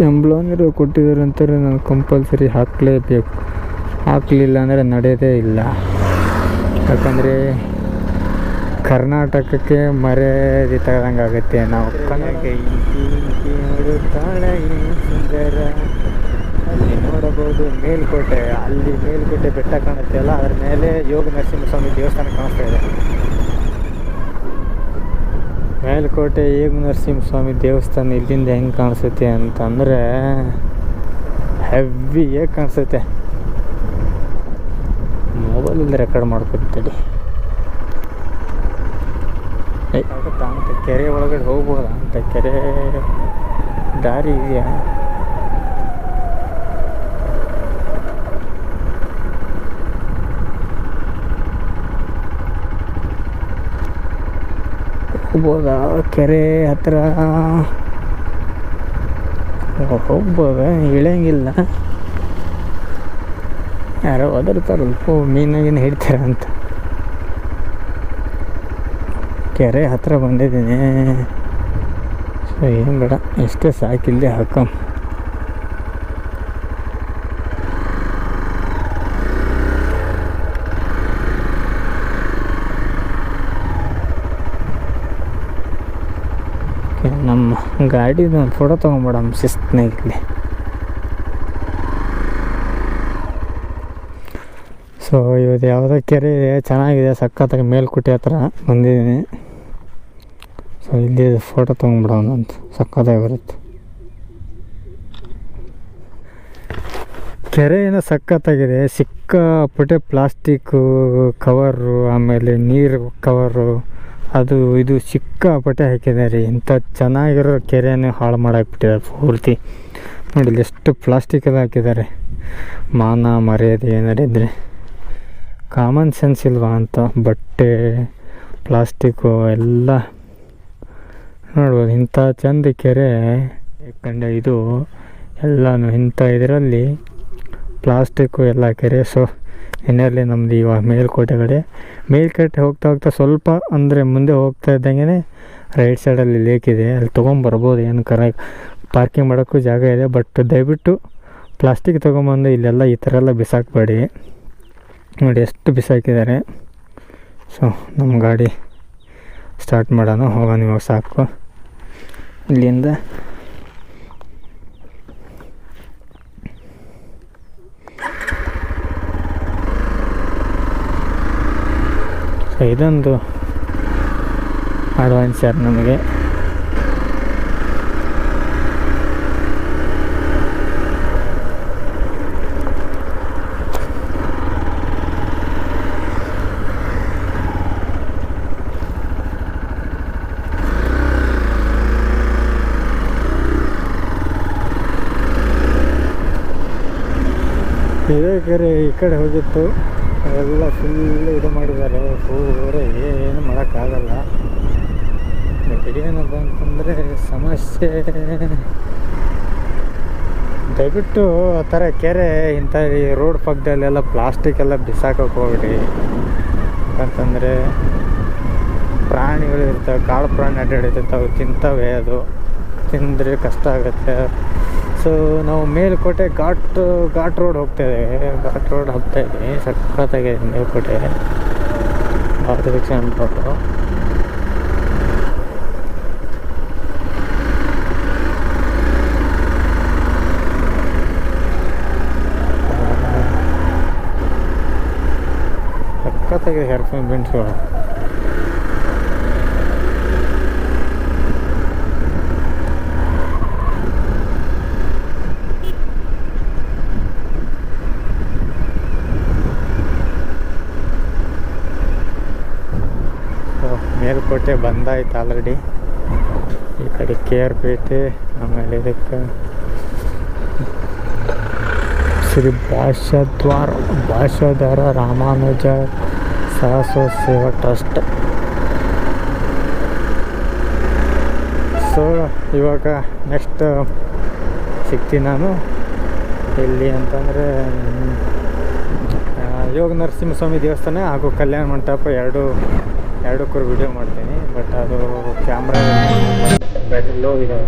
S1: ಎಂಬ್ಲೋನಿರೋ ಕೊಟ್ಟಿದ್ದಾರೆ ಅಂತಾರೆ, ನಾನು ಕಂಪಲ್ಸರಿ ಹಾಕಲೇಬೇಕು. ಹಾಕಲಿಲ್ಲ ಅಂದರೆ ನಡೆಯೋದೇ ಇಲ್ಲ. ಯಾಕಂದರೆ ಕರ್ನಾಟಕಕ್ಕೆ ಮರ್ಯಾದೆ ತಗೊಂಡಂಗೆ ಆಗುತ್ತೆ. ನಾವು ಕನ್ನಡಕ್ಕೆ ಸುಂದರ ಅಲ್ಲಿ ನೋಡಬಹುದು ಮೇಲ್ಕೋಟೆ, ಅಲ್ಲಿ ಮೇಲ್ಕೋಟೆ ಬೆಟ್ಟ ಕಾಣುತ್ತೆ ಅಲ್ಲ, ಅದ್ರ ಮೇಲೆ ಯೋಗ ನರಸಿಂಹಸ್ವಾಮಿ ದೇವಸ್ಥಾನ ಕಾಣಿಸ್ತಾ ಇದೆ. ಮೇಲ್ಕೋಟೆ ಯೋಗ ನರಸಿಂಹಸ್ವಾಮಿ ದೇವಸ್ಥಾನ ಇಲ್ಲಿಂದ ಹೆಂಗೆ ಕಾಣಿಸುತ್ತೆ ಅಂತಂದರೆ ಹೆವಿಯಾಗಿ ಕಾಣಿಸುತ್ತೆ. ಮೊಬೈಲಿಂದ ರೆಕಾರ್ಡ್ ಮಾಡ್ಕೊತೀನಿ. ಆಗುತ್ತಾ ಅಂತ, ಕೆರೆ ಒಳಗಡೆ ಹೋಗ್ಬೋದಾ ಅಂತ, ಕೆರೆ ದಾರಿ ಇದೆಯಾ? ಹೋಗ್ಬೋದಾ ಕೆರೆ ಹತ್ರ? ಹೋಗ್ಬೋದ? ಇಳಿಯಂಗಿಲ್ಲ, ಯಾರೋ ಒದರ್ತಾರಲ್ಪ ಮೀನಾಗಿನ ಹಿಡ್ತಾರೆ ಅಂತ. ಕೆರೆ ಹತ್ರ ಬಂದಿದ್ದೀನಿ. ಸೊ ಏನು ಬೇಡ, ಎಷ್ಟೇ ಸಾಕಿಲ್ಲದೆ ಹಾಕಂ. ನಮ್ಮ ಗಾಡಿದು ಒಂದು ಫೋಟೋ ತೊಗೊಂಬಿಡಮ್ ಶಿಸ್ತಿನಾಗಿರಲಿ. ಸೊ ಇವತ್ತು ಯಾವುದೋ ಕೆರೆ ಇದೆ, ಚೆನ್ನಾಗಿದೆ, ಸಖತ್ತಾಗಿ ಮೇಲ್ಕೋಟೆ ಹತ್ರ ಬಂದಿದ್ದೀನಿ. ಸೊ ಇಲ್ಲಿ ಫೋಟೋ ತೊಗೊಂಬಿಡೋಣ ಅಂತ, ಸಖತ್ತಾಗಿ ಬರುತ್ತೆ. ಕೆರೆ ಏನೋ ಸಖತ್ತಾಗಿದೆ, ಸಿಕ್ಕಾಪಟ್ಟೆ ಪ್ಲಾಸ್ಟಿಕ್ಕು ಕವರು, ಆಮೇಲೆ ನೀರು ಕವರು, ಅದು ಇದು ಸಿಕ್ಕಾಪಟ್ಟೆ ಹಾಕಿದ್ದಾರೆ. ಇಂಥ ಚೆನ್ನಾಗಿರೋ ಕೆರೆಯನ್ನು ಹಾಳು ಮಾಡಾಕ್ಬಿಟ್ಟಿದ್ದಾರೆ ಪೂರ್ತಿ. ನೋಡಿ ಎಷ್ಟು ಪ್ಲಾಸ್ಟಿಕ್ ಎಲ್ಲ ಹಾಕಿದ್ದಾರೆ. ಮಾನ ಮರ್ಯಾದೆ ಏನಾರಿದ್ರೆ ಕಾಮನ್ ಸೆನ್ಸ್ ಇಲ್ವಾ ಅಂತ, ಬಟ್ಟೆ ಪ್ಲಾಸ್ಟಿಕ್ಕು ಎಲ್ಲ ನೋಡ್ಬೋದು. ಇಂಥ ಚಂದ ಕೆರೆ ಯಾಕಂದರೆ ಇದು ಎಲ್ಲನೂ ಇಂಥ ಇದರಲ್ಲಿ ಪ್ಲಾಸ್ಟಿಕ್ಕು ಎಲ್ಲ ಕೆರೆ. ಸೊ ಇನ್ನಲ್ಲಿ ನಮ್ಮದು ಇವಾಗ ಮೇಲ್ಕೋಟೆ ಹೋಗ್ತಾ ಸ್ವಲ್ಪ ಅಂದರೆ ಮುಂದೆ ಹೋಗ್ತಾ ಇದ್ದಂಗೆ ರೈಟ್ ಸೈಡಲ್ಲಿ ಲೇಕ್ ಇದೆ, ಅಲ್ಲಿ ತೊಗೊಂಬರ್ಬೋದು. ಏನು ಪಾರ್ಕಿಂಗ್ ಮಾಡೋಕ್ಕೂ ಜಾಗ ಇದೆ. ಬಟ್ ದಯವಿಟ್ಟು ಪ್ಲಾಸ್ಟಿಕ್ ತೊಗೊಂಬಂದು ಇಲ್ಲೆಲ್ಲ ಈ ಥರ ಎಲ್ಲ ಬಿಸಾಕಬೇಡಿ. ನೋಡಿ ಎಷ್ಟು ಬಿಸಾಕಿದ್ದಾರೆ. ಸೊ ನಮ್ಮ ಗಾಡಿ ಸ್ಟಾರ್ಟ್ ಮಾಡೋಣ, ಹೋಗೋಣ ಇವಾಗ ಸಾಕು ಇಲ್ಲಿಂದ. ಸೊ ಇದೊಂದು ಅಡ್ವೆಂಚರ್ ನಮಗೆ. ಇದೇ ಕೆರೆ ಈ ಕಡೆ ಹೋಗಿತ್ತು, ಎಲ್ಲ ಫುಲ್ ಇದು ಮಾಡಿದ್ದಾರೆ. ಪೂರ ಏನು ಮಾಡೋಕ್ಕಾಗಲ್ಲ. ಏನಪ್ಪ ಅಂತಂದರೆ ಸಮಸ್ಯೆ, ದಯವಿಟ್ಟು ಆ ಥರ ಕೆರೆ ಇಂಥ ಈ ರೋಡ್ ಪಕ್ಕದಲ್ಲೆಲ್ಲ ಪ್ಲಾಸ್ಟಿಕ್ ಎಲ್ಲ ಬಿಸಾಕೋಕೆ ಹೋಗ್ಬಿಡಿ. ಯಾಕಂತಂದರೆ ಪ್ರಾಣಿಗಳು ಇರ್ತವೆ, ಕಾಡು ಪ್ರಾಣಿ ಅಡ್ಡಾಡಿರ್ತಾವೆ, ತಿಂತವೆ. ಅದು ತಿಂದರೆ ಕಷ್ಟ ಆಗುತ್ತೆ. ಸೊ ನಾವು ಮೇಲ್ಕೋಟೆ ಘಾಟ್ ರೋಡ್ ಹೋಗ್ತಾಯಿದ್ದೇವೆ. ಘಾಟ್ ರೋಡ್ ಹೋಗ್ತಾಯಿದ್ವಿ, ಸಖತ್ತಾಗಿದೆ ಮೇಲ್ಕೋಟೆ. ಭಾರತ ರಿಕ್ಷಾ ಅನ್ಬೋದು. ಸಖತ್ತಾಗಿದೆ ಹೇರ್ಫೋನ್ ಬೆಂಚ್ಗಳು. ಮೇಲ್ಕೋಟೆ ಬಂದಾಯ್ತು ಆಲ್ರೆಡಿ. ಈ ಕಡೆ KR ಪೇಟೆ, ಆಮೇಲೆ ಇದಕ್ಕೆ ಶ್ರೀ ಭಾಷಾಧಾರ ರಾಮಾನುಜ ಸರಸ್ವತಿ ಸೇವಾ ಟ್ರಸ್ಟ್. ಸೊ ಇವಾಗ ನೆಕ್ಸ್ಟ್ ಸಿಗ್ತೀನಿ ನಾನು ಎಲ್ಲಿ ಅಂತಂದರೆ ಯೋಗ ನರಸಿಂಹಸ್ವಾಮಿ ದೇವಸ್ಥಾನ ಹಾಗೂ ಕಲ್ಯಾಣ ಮಂಟಪ ಎರಡಕ್ಕೂ ವಿಡಿಯೋ ಮಾಡ್ತೀನಿ. ಬಟ್ ಅದು ಕ್ಯಾಮ್ರಾ ಲೋ ಇದೆ.